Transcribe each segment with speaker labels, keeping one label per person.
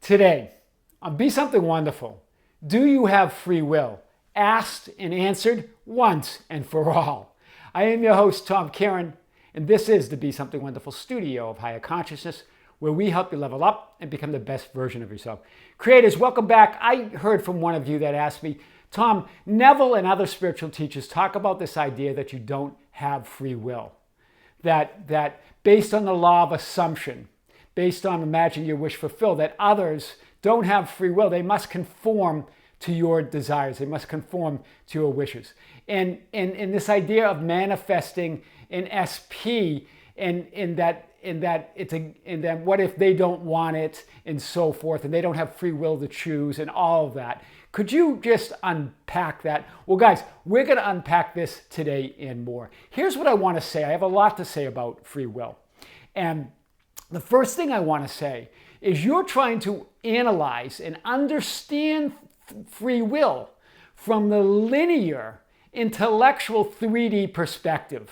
Speaker 1: Today, on Be Something Wonderful, do you have free will? Asked and answered once and for all. I am your host, Tom Karen, and this is the Be Something Wonderful studio of higher consciousness, where we help you level up and become the best version of yourself. Creators, welcome back. I heard from one of you that asked me, Tom, Neville and other spiritual teachers talk about this idea that you don't have free will. That based on the law of assumption, based on imagining your wish fulfilled, that others don't have free will. They must conform to your desires. They must conform to your wishes. And this idea of manifesting an SP in that what if they don't want it and so forth, and they don't have free will to choose and all of that. Could you just unpack that? Well, guys, we're going to unpack this today and more. Here's what I want to say. I have a lot to say about free will. And the first thing I want to say is you're trying to analyze and understand free will from the linear, intellectual 3D perspective,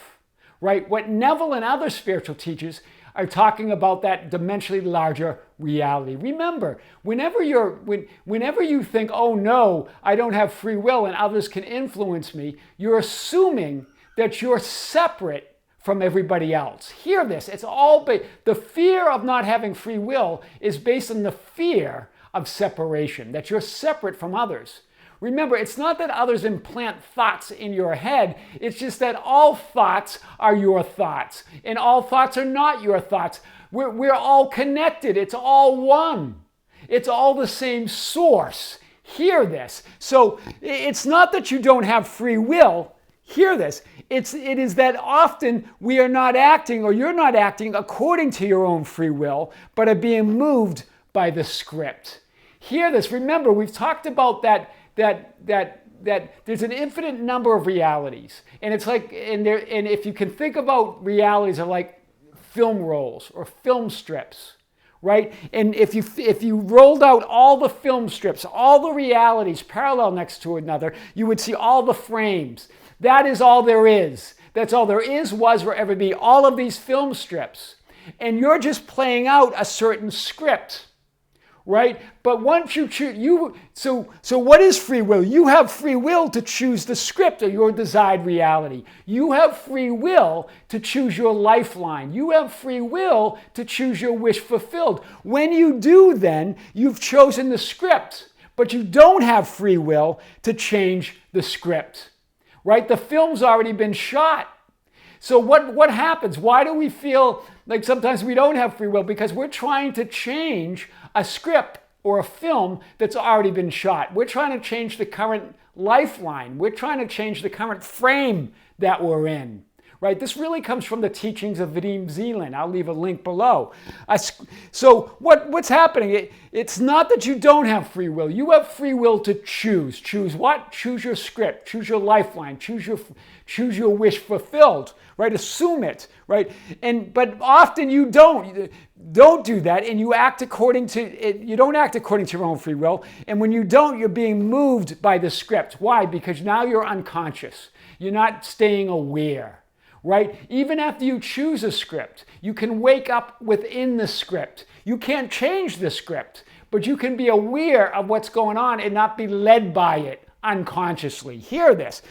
Speaker 1: right? What Neville and other spiritual teachers are talking about, that dimensionally larger reality. Remember, whenever you think, oh no, I don't have free will and others can influence me, you're assuming that you're separate from everybody else. Hear this, it's all the fear of not having free will is based on the fear of separation, that you're separate from others. Remember, it's not that others implant thoughts in your head, it's just that all thoughts are your thoughts, and all thoughts are not your thoughts. We're all connected, it's all one. It's all the same source. Hear this. So it's not that you don't have free will. Hear this. It is that often we are not acting, or you're not acting according to your own free will, but are being moved by the script. Hear this. Remember, we've talked about that there's an infinite number of realities, and it's like, and if you can think about realities are like film rolls or film strips, right? And if you rolled out all the film strips, all the realities parallel next to another, you would see all the frames. That is all there is. That's all there is, was, or ever be. All of these film strips. And you're just playing out a certain script, right? But once you choose, so what is free will? You have free will to choose the script of your desired reality. You have free will to choose your lifeline. You have free will to choose your wish fulfilled. When you do, then, you've chosen the script, but you don't have free will to change the script. Right? The film's already been shot. So what happens? Why do we feel like sometimes we don't have free will? Because we're trying to change a script or a film that's already been shot. We're trying to change the current lifeline. We're trying to change the current frame that we're in. Right? This really comes from the teachings of Vadim Zeland. I'll leave a link below. So what's happening? It's not that you don't have free will. You have free will to choose. Choose what? Choose your script. Choose your lifeline. Choose your wish fulfilled. Right? Assume it. Right? But often you don't do that, and you act according to it. You don't act according to your own free will. And when you don't, you're being moved by the script. Why? Because now you're unconscious. You're not staying aware. Right? Even after you choose a script, you can wake up within the script. You can't change the script, but you can be aware of what's going on and not be led by it unconsciously. Hear this.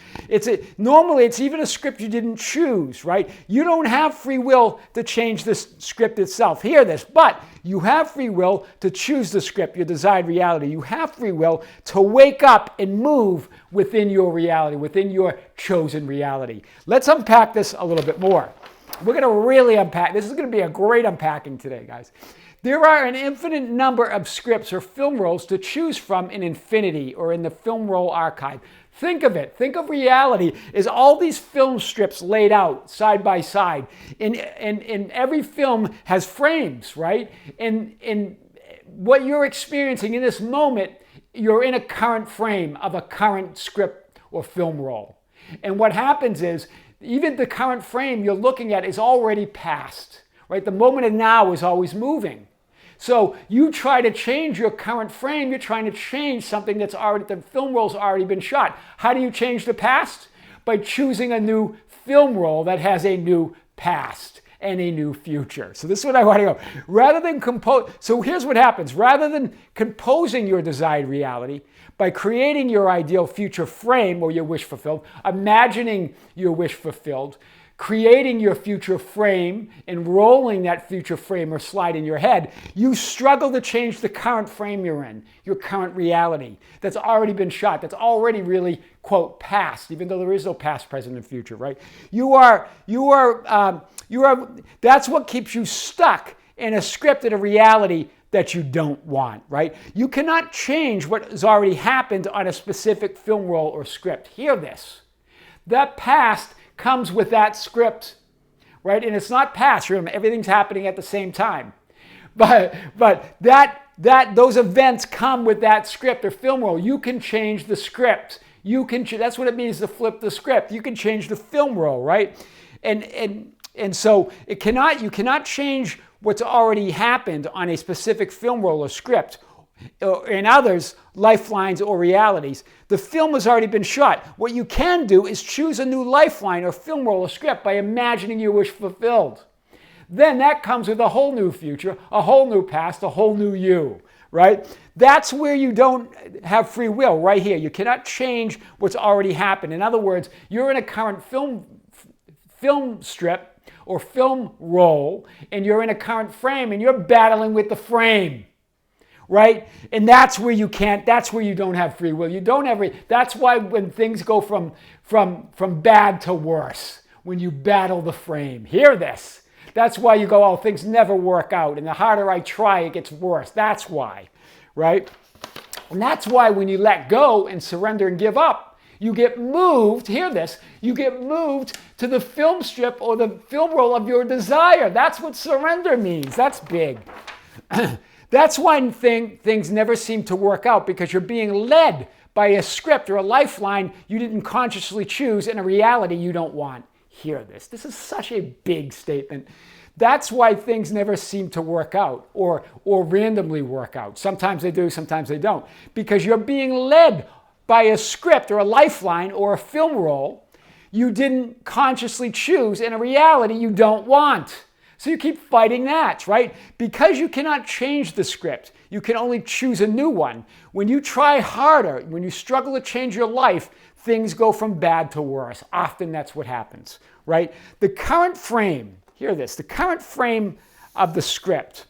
Speaker 1: Normally it's even a script you didn't choose, right? You don't have free will to change the script itself. Hear this. But you have free will to choose the script, your desired reality. You have free will to wake up and move within your reality, within your chosen reality. Let's unpack this a little bit more. We're going to really unpack. This is going to be a great unpacking today, guys. There are an infinite number of scripts or film rolls to choose from in infinity or in the film roll archive. Think of it. Think of reality as all these film strips laid out side by side. And every film has frames, right? And what you're experiencing in this moment, you're in a current frame of a current script or film roll. And what happens is, even the current frame you're looking at is already past, right? The moment of now is always moving. So you try to change your current frame, you're trying to change something that's already, the film roll's already been shot. How do you change the past? By choosing a new film roll that has a new past. and a new future. So this is what I want to go. Rather than compose, so here's what happens. Rather than composing your desired reality by creating your ideal future frame or your wish fulfilled, imagining your wish fulfilled, creating your future frame, enrolling that future frame or slide in your head, you struggle to change the current frame you're in, your current reality that's already been shot, that's already really, quote, past, even though there is no past, present, and future, right? That's what keeps you stuck in a script and a reality that you don't want, right? You cannot change what has already happened on a specific film roll or script. Hear this. That past comes with that script, right? And it's not past. Remember, everything's happening at the same time. But those events come with that script or film roll. You can change the script. That's what it means to flip the script. You can change the film roll, right? And so you cannot change what's already happened on a specific film roll or script. In others, lifelines or realities. The film has already been shot. What you can do is choose a new lifeline or film roll or script by imagining your wish fulfilled. Then that comes with a whole new future, a whole new past, a whole new you, right? That's where you don't have free will, right here. You cannot change what's already happened. In other words, you're in a current film strip or film roll, and you're in a current frame, and you're battling with the frame. Right? And that's where you don't have free will. That's why when things go from bad to worse, when you battle the frame. Hear this. That's why you go, oh, things never work out. And the harder I try, it gets worse. That's why. Right? And that's why when you let go and surrender and give up, you get moved, hear this, you get moved to the film strip or the film roll of your desire. That's what surrender means. That's big. That's why things never seem to work out, because you're being led by a script or a lifeline you didn't consciously choose in a reality you don't want. Hear this. This is such a big statement. That's why things never seem to work out or randomly work out. Sometimes they do, sometimes they don't. Because you're being led by a script or a lifeline or a film roll you didn't consciously choose in a reality you don't want. So you keep fighting that, right? Because you cannot change the script. You can only choose a new one. When you try harder, when you struggle to change your life, things go from bad to worse. Often that's what happens, right? The current frame, hear this, the current frame of the script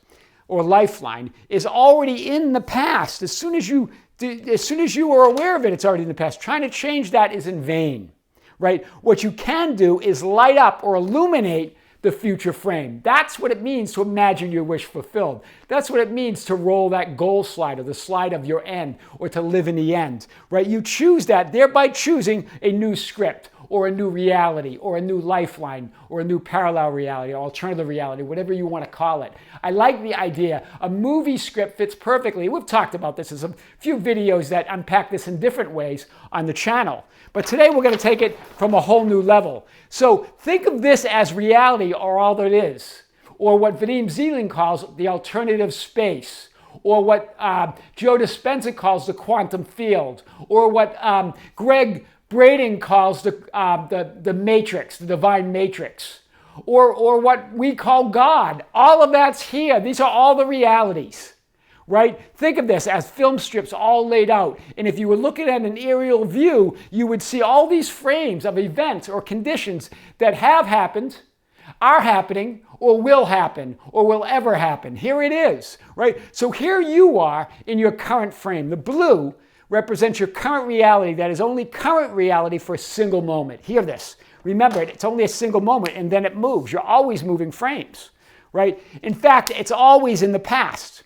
Speaker 1: or lifeline is already in the past. As soon as you are aware of it, it's already in the past. Trying to change that is in vain, right? What you can do is light up or illuminate the future frame. That's what it means to imagine your wish fulfilled. That's what it means to roll that goal slide or the slide of your end, or to live in the end, right? You choose that, thereby choosing a new script or a new reality or a new lifeline or a new parallel reality or alternative reality, whatever you want to call it. I like the idea. A movie script fits perfectly. We've talked about this in a few videos that unpack this in different ways on the channel. But today we're going to take it from a whole new level. So think of this as reality, or all that is, or what Vadim Zeland calls the alternative space, or what Joe Dispenza calls the quantum field, or what Greg Braden calls the matrix, the divine matrix, or what we call God. All of that's here. These are all the realities, right? Think of this as film strips all laid out. And if you were looking at an aerial view, you would see all these frames of events or conditions that have happened, are happening, or will happen, or will ever happen. Here it is, right? So here you are in your current frame. The blue represents your current reality that is only current reality for a single moment. Hear this. Remember, it's only a single moment, and then it moves. You're always moving frames, right? In fact, it's always in the past,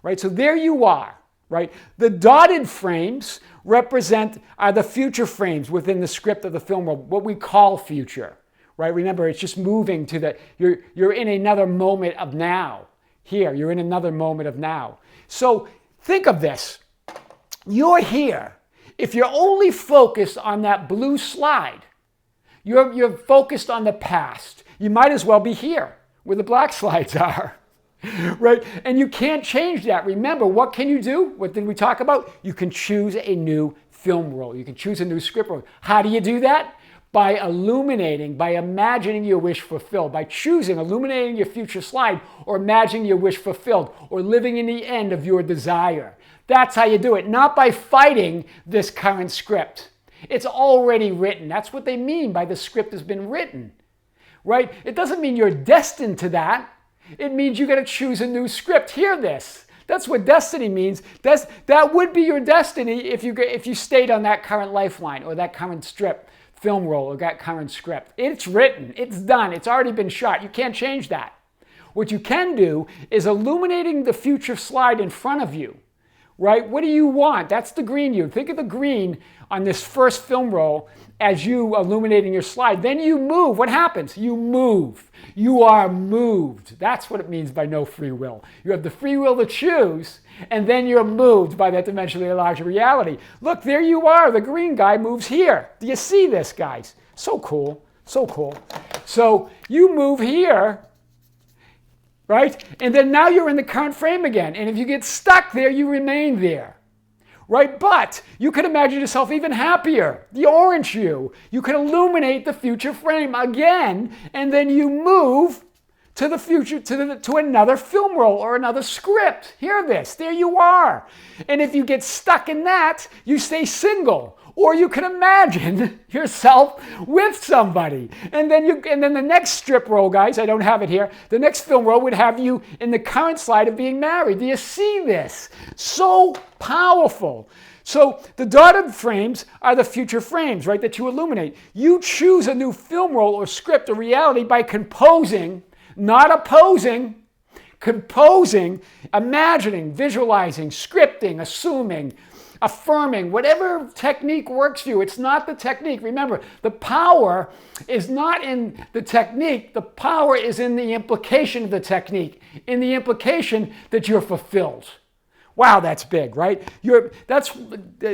Speaker 1: right? So there you are, right? The dotted frames are the future frames within the script of the film world, what we call future, right? Remember, it's just moving to you're in another moment of now. Here, you're in another moment of now. So think of this. You're here. If you're only focused on that blue slide, you're focused on the past. You might as well be here where the black slides are, right? And you can't change that. Remember, what can you do? What did we talk about? You can choose a new film roll. You can choose a new script roll. How do you do that? by illuminating, by imagining your wish fulfilled, by choosing, illuminating your future slide, or imagining your wish fulfilled, or living in the end of your desire. That's how you do it, not by fighting this current script. It's already written. That's what they mean by the script has been written, right? It doesn't mean you're destined to that. It means you got to choose a new script. Hear this. That's what destiny means. That would be your destiny if you stayed on that current lifeline or that current film roll or that current script. It's written. It's done. It's already been shot. You can't change that. What you can do is illuminating the future slide in front of you, right? What do you want? That's the green you. Think of the green on this first film roll as you illuminating your slide. Then you move. What happens? You move. You are moved. That's what it means by no free will. You have the free will to choose, and then you're moved by that dimensionally larger reality. Look, there you are. The green guy moves here. Do you see this, guys? So cool. So cool. So you move here, right? And then now you're in the current frame again. And if you get stuck there, you remain there. Right? But you could imagine yourself even happier. The orange you. You can illuminate the future frame again, and then you move to the future, to another film roll or another script. Hear this. There you are. And if you get stuck in that, you stay single. Or you can imagine yourself with somebody. And then the next strip roll, guys, I don't have it here, the next film roll would have you in the current slide of being married. Do you see this? So powerful. So the dotted frames are the future frames, right, that you illuminate. You choose a new film roll or script or reality by composing, not opposing, composing, imagining, visualizing, scripting, assuming, affirming, whatever technique works for you. It's not the technique. Remember, the power is not in the technique. The power is in the implication of the technique, in the implication that you're fulfilled. Wow, that's big, right?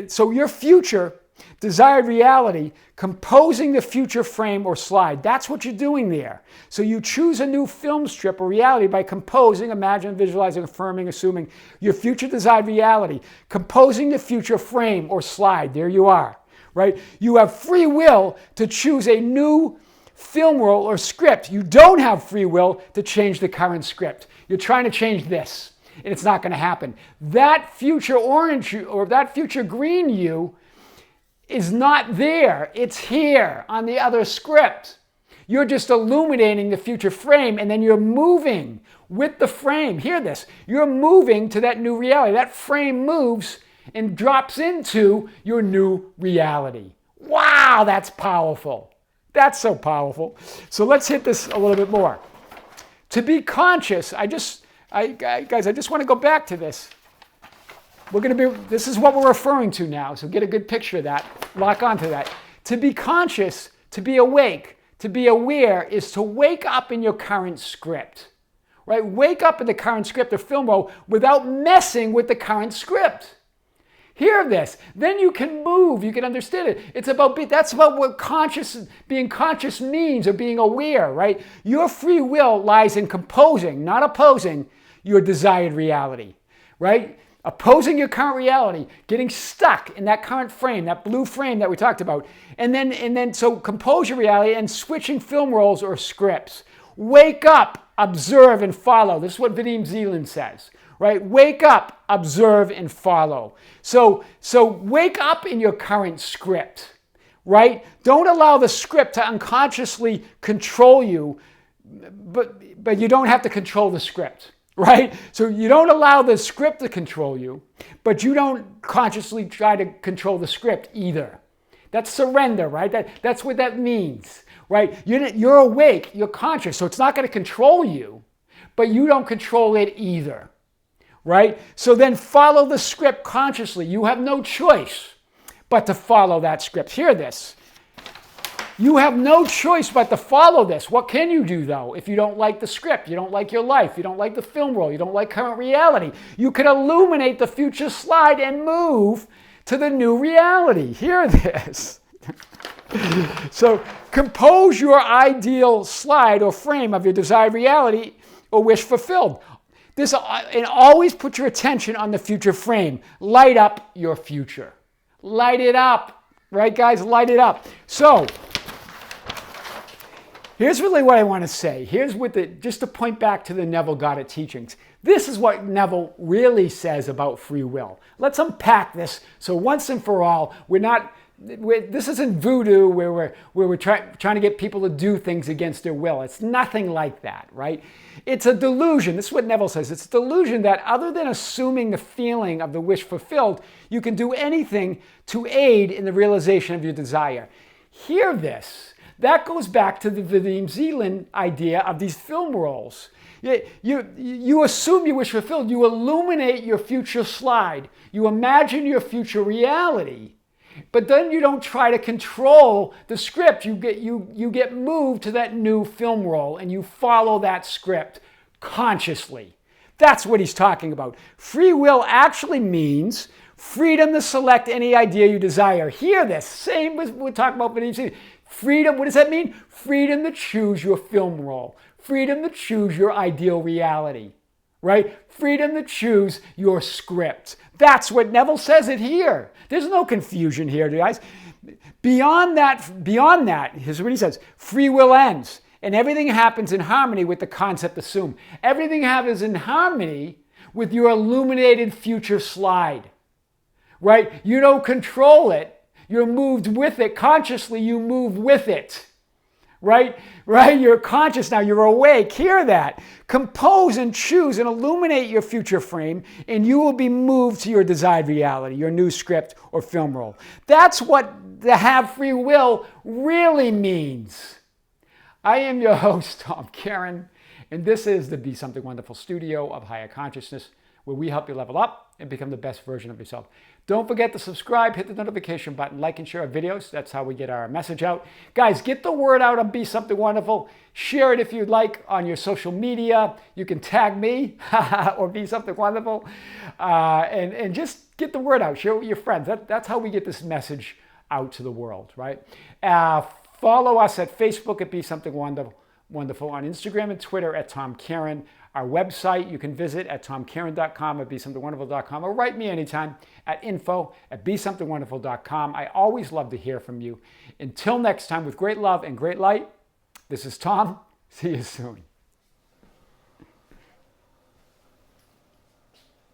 Speaker 1: So your future desired reality, composing the future frame or slide. That's what you're doing there. So you choose a new film strip or reality by composing, imagining, visualizing, affirming, assuming your future desired reality, composing the future frame or slide. There you are, right? You have free will to choose a new film roll or script. You don't have free will to change the current script. You're trying to change this, and it's not going to happen. That future orange you or that future green you is not there. It's here on the other script. You're just illuminating the future frame, and then you're moving with the frame. Hear this. You're moving to that new reality. That frame moves and drops into your new reality. Wow, that's powerful. That's so powerful. So let's hit this a little bit more. To be conscious, guys, I just want to go back to this. This is what we're referring to now, so get a good picture of that. Lock onto that. To be conscious, to be awake, to be aware is to wake up in your current script, right? Wake up in the current script or film roll without messing with the current script. Hear this. Then you can move. You can understand it. That's about what being conscious means, or being aware, right? Your free will lies in composing, not opposing, your desired reality, right? Opposing your current reality, getting stuck in that current frame, that blue frame that we talked about. And then so compose your reality and switching film rolls or scripts. Wake up, observe, and follow. This is what Vadim Zeland says, right? Wake up, observe, and follow. So wake up in your current script, right? Don't allow the script to unconsciously control you, but you don't have to control the script. Right? So you don't allow the script to control you, but you don't consciously try to control the script either. That's surrender, right? That's what that means, right? You're awake, you're conscious, so it's not going to control you, but you don't control it either, right? So then follow the script consciously. You have no choice but to follow that script. Hear this. You have no choice but to follow this. What can you do, though, if you don't like the script, you don't like your life, you don't like the film roll, you don't like current reality? You can illuminate the future slide and move to the new reality. Hear this. So compose your ideal slide or frame of your desired reality or wish fulfilled. And always put your attention on the future frame. Light up your future. Light it up. Right, guys? Light it up. So here's really what I want to say. Here's what just to point back to the Neville Goddard teachings. This is what Neville really says about free will. Let's unpack this so once and for all, this isn't voodoo where we're trying to get people to do things against their will. It's nothing like that, right? It's a delusion. This is what Neville says. It's a delusion that other than assuming the feeling of the wish fulfilled, you can do anything to aid in the realization of your desire. Hear this. That goes back to the Vadim Zeland idea of these film roles. You assume your wish fulfilled. You illuminate your future slide. You imagine your future reality. But then you don't try to control the script. You get moved to that new film role and you follow that script consciously. That's what he's talking about. Free will actually means freedom to select any idea you desire. Hear this. Same as we're talking about Vadim. Freedom, what does that mean? Freedom to choose your film role. Freedom to choose your ideal reality. Right? Freedom to choose your script. That's what Neville says it here. There's no confusion here, guys. Beyond that, here's what he says. Free will ends, and everything happens in harmony with the concept assumed. Everything happens in harmony with your illuminated future slide. Right? You don't control it. You're moved with it. Consciously, you move with it. Right? You're conscious now. You're awake. Hear that. Compose and choose and illuminate your future frame, and you will be moved to your desired reality, your new script or film role. That's what to have free will really means. I am your host, Tom Karen, and this is the Be Something Wonderful studio of higher consciousness, where we help you level up and become the best version of yourself. Don't forget to subscribe, hit the notification button, like and share our videos. That's how we get our message out. Guys, get the word out on Be Something Wonderful. Share it if you'd like on your social media. You can tag me or Be Something Wonderful. And just get the word out. Share it with your friends. That's how we get this message out to the world, right? Follow us at Facebook at Be Something Wonderful, on Instagram and Twitter at Tom Karen. Our website you can visit at tomkaren.com, at besomethingwonderful.com, or write me anytime at info@besomethingwonderful.com. I always love to hear from you. Until next time, with great love and great light, this is Tom. See you soon.